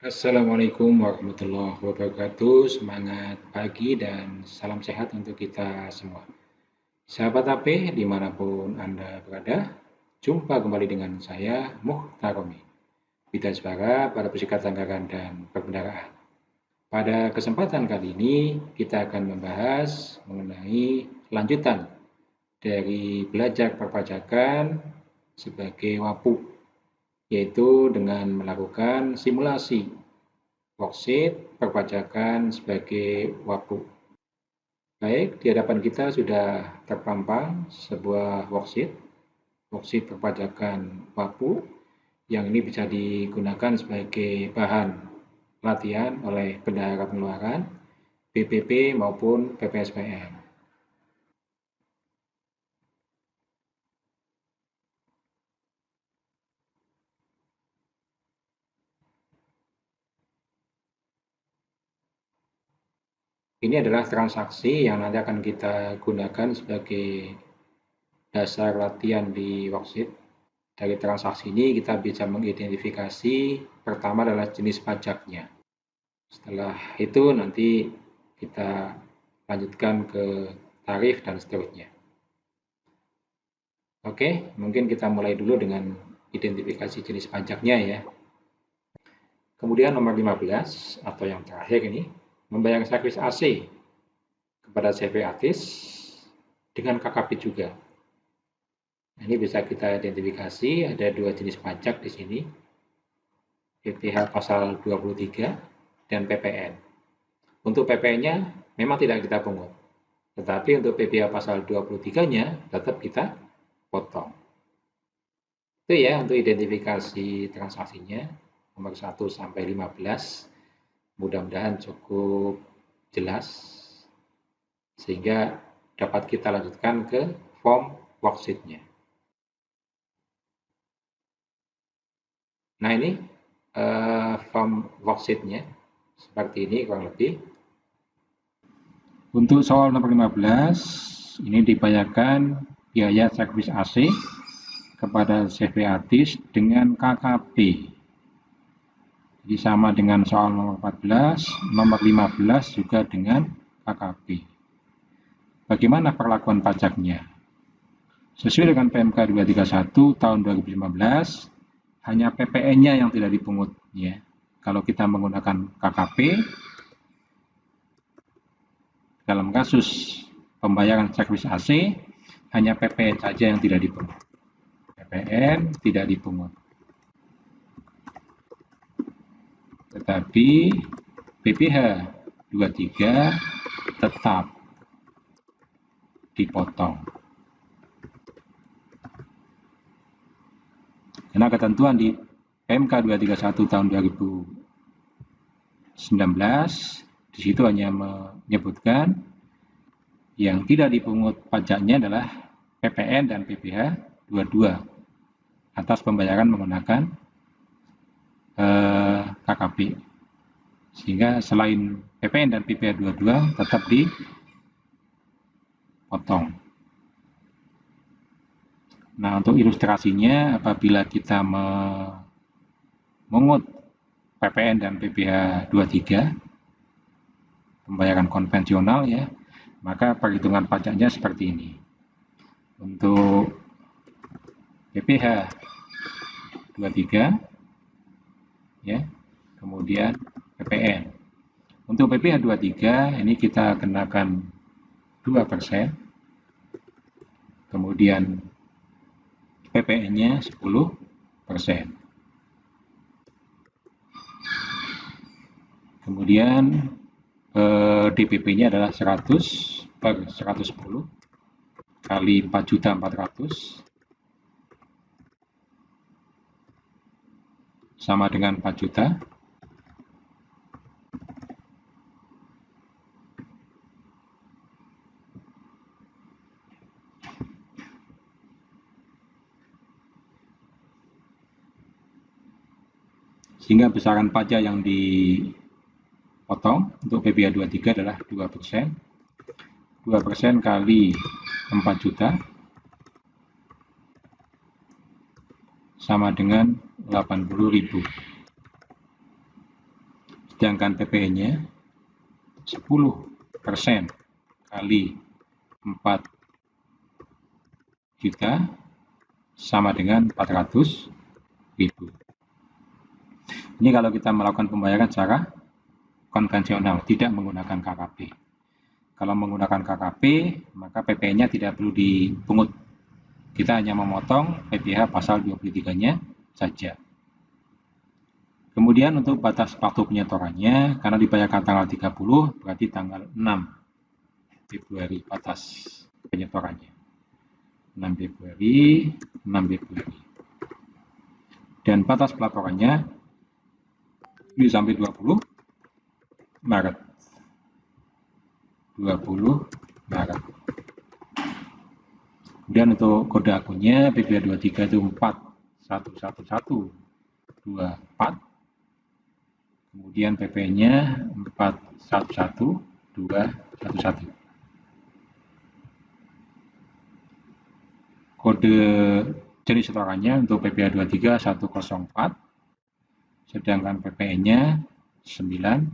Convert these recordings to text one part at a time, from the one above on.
Assalamualaikum warahmatullahi wabarakatuh. Semangat pagi dan salam sehat untuk kita semua. Sahabat AP dimanapun Anda berada, jumpa kembali dengan saya Muhtaromi, Bidang Suara pada Persikatan Anggaran dan Perbendaharaan. Pada kesempatan kali ini kita akan membahas mengenai lanjutan dari belajar perpajakan sebagai WAPU, yaitu dengan melakukan simulasi worksheet perpajakan sebagai WAPU. Baik, di hadapan kita sudah terpampang sebuah worksheet perpajakan WAPU yang ini bisa digunakan sebagai bahan latihan oleh bendahara pengeluaran, BPP maupun PPSPM. Ini adalah transaksi yang nanti akan kita gunakan sebagai dasar latihan di worksheet. Dari transaksi ini kita bisa mengidentifikasi pertama adalah jenis pajaknya. Setelah itu nanti kita lanjutkan ke tarif dan seterusnya. Oke, mungkin kita mulai dulu dengan identifikasi jenis pajaknya ya. Kemudian nomor 15 atau yang terakhir ini, membayar servis AC kepada CV artis dengan KKP juga. Nah, ini bisa kita identifikasi ada dua jenis pajak di sini, PPh pasal 23 dan PPN. Untuk PPN-nya memang tidak kita pungut, tetapi untuk PPh pasal 23-nya tetap kita potong. Itu ya untuk identifikasi transaksinya nomor 1 sampai 15. Mudah-mudahan cukup jelas sehingga dapat kita lanjutkan ke form worksheet-nya. Nah, ini form worksheet-nya seperti ini kurang lebih. Untuk soal nomor 15, ini dibayarkan biaya servis AC kepada CV artis dengan KKP. Jadi sama dengan soal nomor 14, nomor 15 juga dengan KKP. Bagaimana perlakuan pajaknya? Sesuai dengan PMK 231 tahun 2015, hanya PPN-nya yang tidak dipungut ya. Kalau kita menggunakan KKP, dalam kasus pembayaran servis AC, hanya PPN saja yang tidak dipungut. PPN tidak dipungut. Tetapi PPh 23 tetap dipotong. Karena ketentuan di PMK 231 tahun 2019 di situ hanya menyebutkan yang tidak dipungut pajaknya adalah PPN dan PPh 22 atas pembayaran menggunakan KKP. Sehingga selain PPN dan PPh 22 tetap dipotong. Nah, untuk ilustrasinya apabila kita memungut PPN dan PPh 23 pembayaran konvensional ya, maka perhitungan pajaknya seperti ini. Untuk PPh 23 ya, kemudian PPN. Untuk PPh 23 ini kita kenakan 2%, kemudian PPN-nya 10%. Kemudian DPP-nya adalah 100/110 kali 4.400 sama dengan 4 juta. Sehingga besaran pajak yang dipotong untuk PPh 23 adalah 2%. 2% kali 4 juta sama dengan 80.000. sedangkan PPN-nya 10% kali 4 juta sama dengan 400.000. Ini kalau kita melakukan pembayaran secara konvensional, tidak menggunakan KKP. Kalau menggunakan KKP, maka PPN-nya tidak perlu dipungut. Kita hanya memotong PPh pasal 23-nya saja. Kemudian untuk batas waktu penyetorannya, karena dibayarkan tanggal 30, berarti tanggal 6 Februari batas penyetorannya. 6 Februari. Dan batas pelaporannya bisa sampai 20 Maret. 20 Maret. Kemudian untuk kode akunnya PPh23 itu 411124. Kemudian PP-nya 411211. Kode jenis setorannya untuk PPh23 104, sedangkan PPN-nya 910.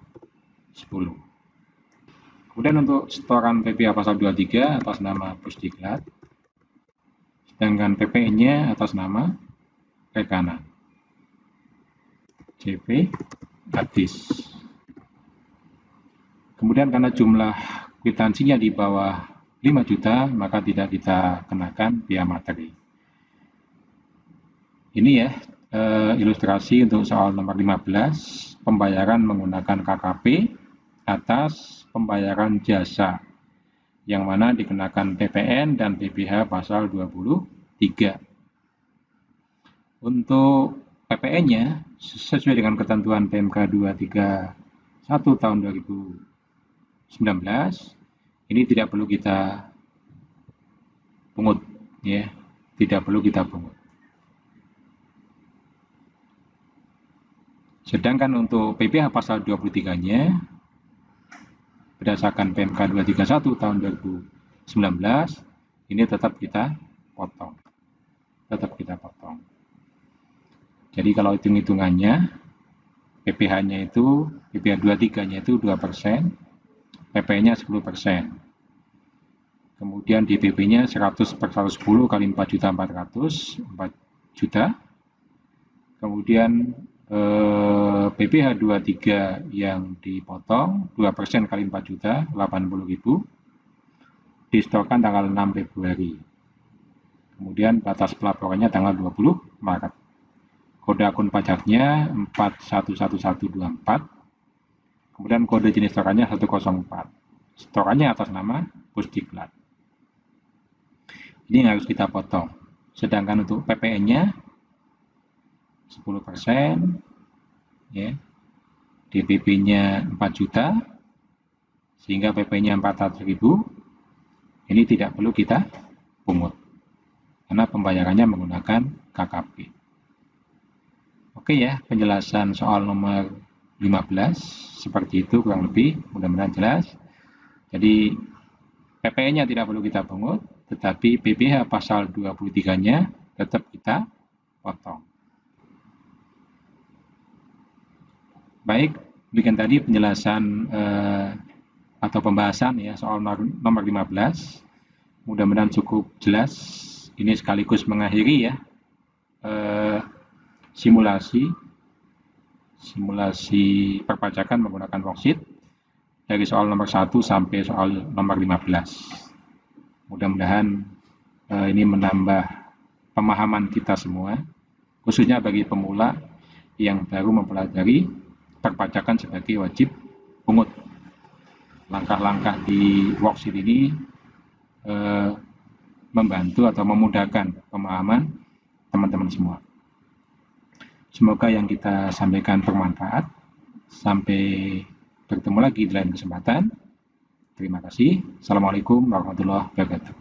Kemudian untuk setoran PPh pasal 23 atas nama Pusdiklat, sedangkan PPN-nya atas nama Rekanan CP Adis. Kemudian karena jumlah kwitansinya di bawah 5 juta, maka tidak kita kenakan biaya materi. Ini ya ilustrasi untuk soal nomor 15, pembayaran menggunakan KKP atas pembayaran jasa, yang mana dikenakan PPN dan PPh pasal 23. Untuk PPN-nya sesuai dengan ketentuan PMK 231 tahun 2019, ini tidak perlu kita pungut, ya, tidak perlu kita pungut. Sedangkan untuk PPh pasal 23-nya berdasarkan PMK 231 tahun 2019, ini tetap kita potong. Jadi kalau hitung-hitungannya, PPh-nya itu, PPh 23-nya itu 2%, PP-nya 10%. Kemudian DPP-nya 100 per 110 kali 4 juta 400, 4 juta. Kemudian PPh 23 yang dipotong, 2% kali 4 juta, 80.000, disetorkan tanggal 6 Februari. Kemudian batas pelaporannya tanggal 20 Maret. Kode akun pajaknya 411124. Kemudian kode jenis setorannya 104. Setorannya atas nama Pusdiklat. Ini yang harus kita potong. Sedangkan untuk PPN-nya 10%, ya. DPP-nya 4 juta, sehingga PP-nya 400.000. Ini tidak perlu kita pungut, karena pembayarannya menggunakan KKP. Oke ya, penjelasan soal nomor 15 seperti itu kurang lebih, mudah-mudahan jelas. Jadi PPN-nya tidak perlu kita pungut, tetapi PPh pasal 23-nya tetap kita potong. Baik, demikian tadi penjelasan atau pembahasan ya soal nomor 15. Mudah-mudahan cukup jelas. Ini sekaligus mengakhiri ya simulasi perpajakan menggunakan worksheet dari soal nomor 1 sampai soal nomor 15. Mudah-mudahan ini menambah pemahaman kita semua, khususnya bagi pemula yang baru mempelajari perpajakan sebagai wajib pungut. Langkah-langkah di worksheet ini membantu atau memudahkan pemahaman teman-teman semua. Semoga yang kita sampaikan bermanfaat. Sampai bertemu lagi di lain kesempatan. Terima kasih. Assalamualaikum warahmatullahi wabarakatuh.